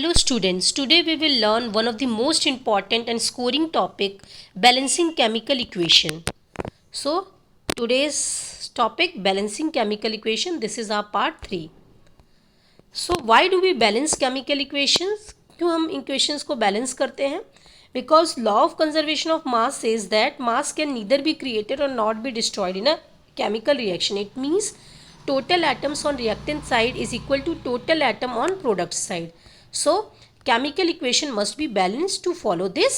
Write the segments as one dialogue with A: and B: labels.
A: Hello students, today we will learn one of the most important and scoring topic, balancing chemical equation. So today's topic, balancing chemical equation, this is our part 3. So why do we balance chemical equations? क्यों हम equations को balance करते हैं? Because law of conservation of mass says that mass can neither be created or not be destroyed in a chemical reaction. It means total atoms on reactant side is equal to total atom on product side. So chemical equation must be balanced to follow this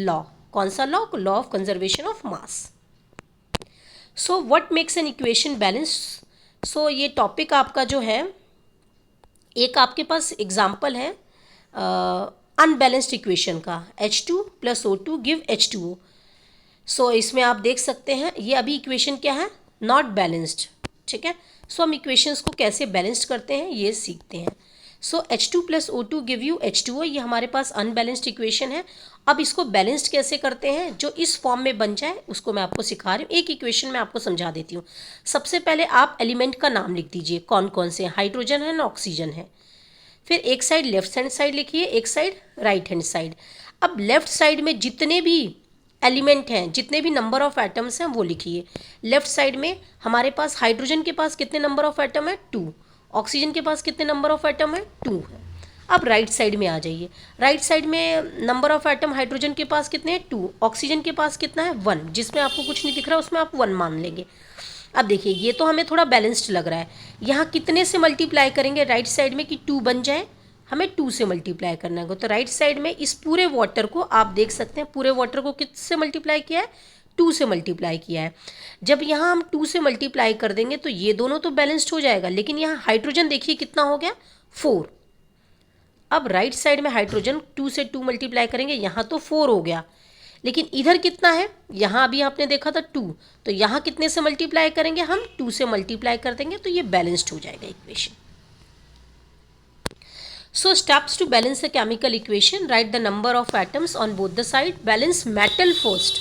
A: law. कौन सा law? Law of conservation of mass. So what makes an equation balanced? So ये topic आपका जो है, एक आपके पास example है unbalanced equation का, H2 + O2 गिव H2O. सो इसमें आप देख सकते हैं ये अभी इक्वेशन क्या है, नॉट बैलेंस्ड. ठीक है, सो हम इक्वेशंस को कैसे बैलेंस्ड करते हैं ये सीखते हैं. सो H2 + O2 give you H2O, ये हमारे पास अनबैलेंस्ड इक्वेशन है. अब इसको बैलेंस्ड कैसे करते हैं, जो इस फॉर्म में बन जाए उसको मैं आपको सिखा रही हूँ. एक इक्वेशन में आपको समझा देती हूँ. सबसे पहले आप एलिमेंट का नाम लिख दीजिए, कौन कौन से, हाइड्रोजन है ना ऑक्सीजन है. फिर एक साइड लेफ्ट हैंड साइड लिखिए, एक साइड राइट हैंड साइड. अब लेफ्ट साइड में जितने भी एलिमेंट हैं, जितने भी नंबर ऑफ एटम्स हैं वो लिखिए. लेफ्ट साइड में हमारे पास हाइड्रोजन के पास कितने नंबर ऑफ एटम है, 2. ऑक्सीजन के पास कितने नंबर ऑफ एटम है, 2 है. अब राइट साइड में आ जाइए. राइट साइड में नंबर ऑफ एटम हाइड्रोजन के पास कितने हैं, 2. ऑक्सीजन के पास कितना है, 1. जिसमें आपको कुछ नहीं दिख रहा उसमें आप 1 मान लेंगे. अब देखिए ये तो हमें थोड़ा बैलेंस्ड लग रहा है. यहाँ कितने से मल्टीप्लाई करेंगे राइट साइड में कि 2 बन जाए, हमें 2 से मल्टीप्लाई करना है. तो राइट साइड में इस पूरे वाटर को आप देख सकते हैं, पूरे वाटर को किससे मल्टीप्लाई किया है, 2 से मल्टीप्लाई किया है. जब यहाँ हम 2 से मल्टीप्लाई कर देंगे तो ये दोनों तो बैलेंस्ड हो जाएगा, लेकिन यहाँ हाइड्रोजन देखिए कितना हो गया, 4. अब राइट साइड में हाइड्रोजन 2 से 2 मल्टीप्लाई करेंगे, यहाँ तो 4 हो गया, लेकिन इधर कितना है, यहाँ अभी आपने देखा था 2, तो यहाँ कितने से मल्टीप्लाई करेंगे, हम 2 से मल्टीप्लाई कर देंगे, तो ये बैलेंस्ड हो जाएगा equation. So steps to balance the chemical equation: write the number of atoms on both the side, balance metal first,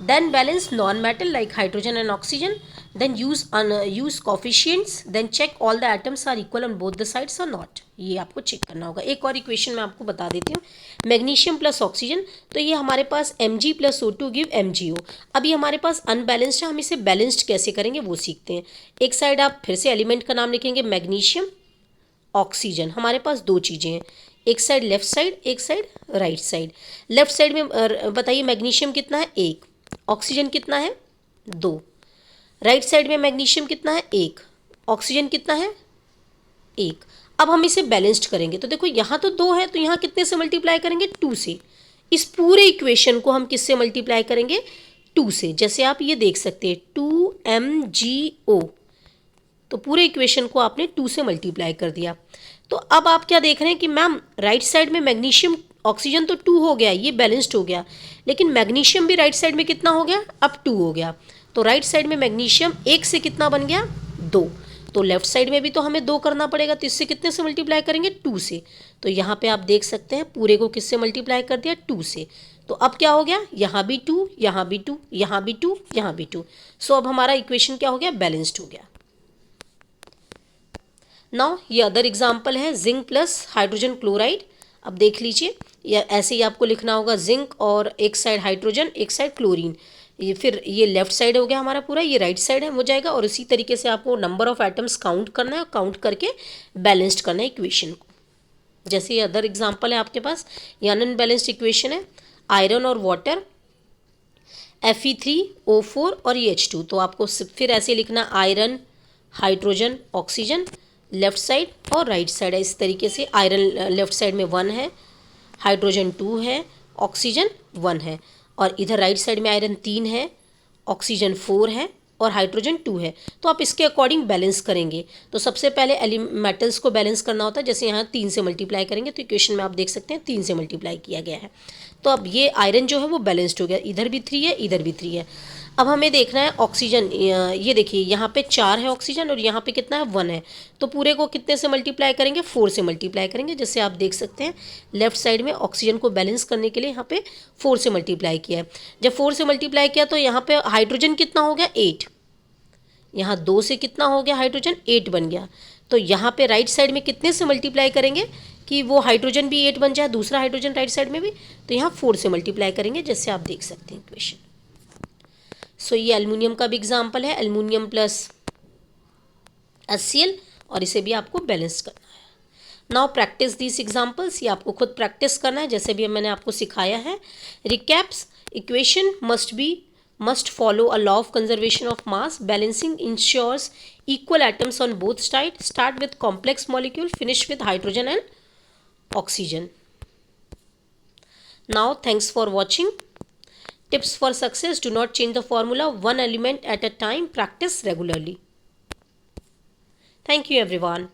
A: then balance non-metal like hydrogen and oxygen, then use coefficients, then check all the atoms are equal on both the sides or not. ये आपको check करना होगा. एक और equation मैं आपको बता देती हूँ, मैग्नीशियम + ऑक्सीजन, तो ये हमारे पास Mg + O2 गिव MgO. अभी हमारे पास अनबैलेंस्ड है, हम इसे बैलेंस्ड कैसे करेंगे वो सीखते हैं. एक साइड आप फिर से एलिमेंट का नाम लिखेंगे, मैग्नीशियम, ऑक्सीजन. हमारे पास 2 चीज़ें हैं, एक साइड लेफ्ट साइड, एक side right side. Left side में बताइए मैग्नीशियम कितना है, 1. ऑक्सीजन कितना है, 2. राइट साइड में मैग्नीशियम कितना है, 1. ऑक्सीजन कितना है, 1. अब हम इसे बैलेंस्ड करेंगे, तो देखो यहाँ तो 2 है, तो यहाँ कितने से मल्टीप्लाई करेंगे, 2 से. इस पूरे इक्वेशन को हम किससे मल्टीप्लाई करेंगे, 2 से. जैसे आप ये देख सकते हैं 2MgO, तो पूरे इक्वेशन को आपने 2 से मल्टीप्लाई कर दिया. तो अब आप क्या देख रहे हैं कि मैम राइट साइड में मैग्नीशियम ऑक्सीजन तो 2 हो गया, ये बैलेंस्ड हो गया, लेकिन मैग्नीशियम भी राइट साइड में कितना हो गया, अब 2 हो गया. तो राइट साइड में मैग्नीशियम 1 से कितना बन गया, 2. तो लेफ्ट साइड में भी तो हमें 2 करना पड़ेगा, तो इससे कितने से मल्टीप्लाई करेंगे, 2 से. तो यहाँ पे आप देख सकते हैं पूरे को किससे मल्टीप्लाई कर दिया, 2 से. तो अब क्या हो गया, यहाँ भी 2, यहाँ भी 2, यहाँ भी 2, यहाँ भी 2. सो अब हमारा इक्वेशन क्या हो गया, बैलेंस्ड हो गया. नाउ ये अदर एग्जाम्पल है, जिंक + हाइड्रोजन क्लोराइड. अब देख लीजिए, या ऐसे ही आपको लिखना होगा जिंक और एक साइड हाइड्रोजन, एक साइड क्लोरीन. ये फिर ये लेफ्ट साइड हो गया हमारा पूरा, ये राइट साइड है हो जाएगा. और इसी तरीके से आपको नंबर ऑफ एटम्स काउंट करना है, काउंट करके बैलेंस्ड करना है इक्वेशन को. जैसे ये अदर एग्जाम्पल है आपके पास, ये अनबैलेंस्ड इक्वेशन है, आयरन और वाटर, Fe3O4 और ये H2. तो आपको फिर ऐसे लिखना, iron, hydrogen, oxygen, left side और राइट साइड है. इस तरीके से आयरन लेफ्ट साइड में 1 है, हाइड्रोजन 2 है, ऑक्सीजन 1 है, और इधर राइट साइड में आयरन 3 है, ऑक्सीजन 4 है और हाइड्रोजन 2 है. तो आप इसके अकॉर्डिंग बैलेंस करेंगे. तो सबसे पहले मेटल्स को बैलेंस करना होता है. जैसे यहाँ 3 से मल्टीप्लाई करेंगे, तो इक्वेशन में आप देख सकते हैं 3 से मल्टीप्लाई किया गया है. तो अब ये आयरन जो है वो बैलेंस्ड हो गया, इधर भी 3 है, इधर भी 3 है. अब हमें देखना है ऑक्सीजन, ये देखिए यहाँ पे 4 है ऑक्सीजन और यहाँ पे कितना है, 1 है. तो पूरे को कितने से मल्टीप्लाई करेंगे, 4 से मल्टीप्लाई करेंगे. जैसे आप देख सकते हैं लेफ्ट साइड में ऑक्सीजन को बैलेंस करने के लिए यहाँ पे 4 से मल्टीप्लाई किया है. जब 4 से मल्टीप्लाई किया तो यहाँ पे हाइड्रोजन कितना हो गया, 8. यहाँ 2 से कितना हो गया हाइड्रोजन, 8 बन गया. तो यहाँ पे राइट साइड में कितने से मल्टीप्लाई करेंगे, कि वो हाइड्रोजन भी 8 बन जाए, दूसरा हाइड्रोजन राइट साइड में भी, तो यहाँ 4 से मल्टीप्लाई करेंगे, जैसे आप देख सकते हैं इक्वेशन। सो ये एल्युमिनियम का भी एग्जाम्पल है, एल्युमिनियम प्लस HCl, और इसे भी आपको बैलेंस करना है। नाउ प्रैक्टिस दिस एग्जाम्पल्स, ये आपको खुद प्रैक्टिस करना है, जैसे भी मैंने आपको सिखाया है। Recaps, equation must follow a law of conservation of mass. Balancing ensures equal atoms on both sides. Start with complex molecule, finish with hydrogen and oxygen. Now thanks for watching. Tips for success: do not change the formula, one element at a time, practice regularly. Thank you everyone.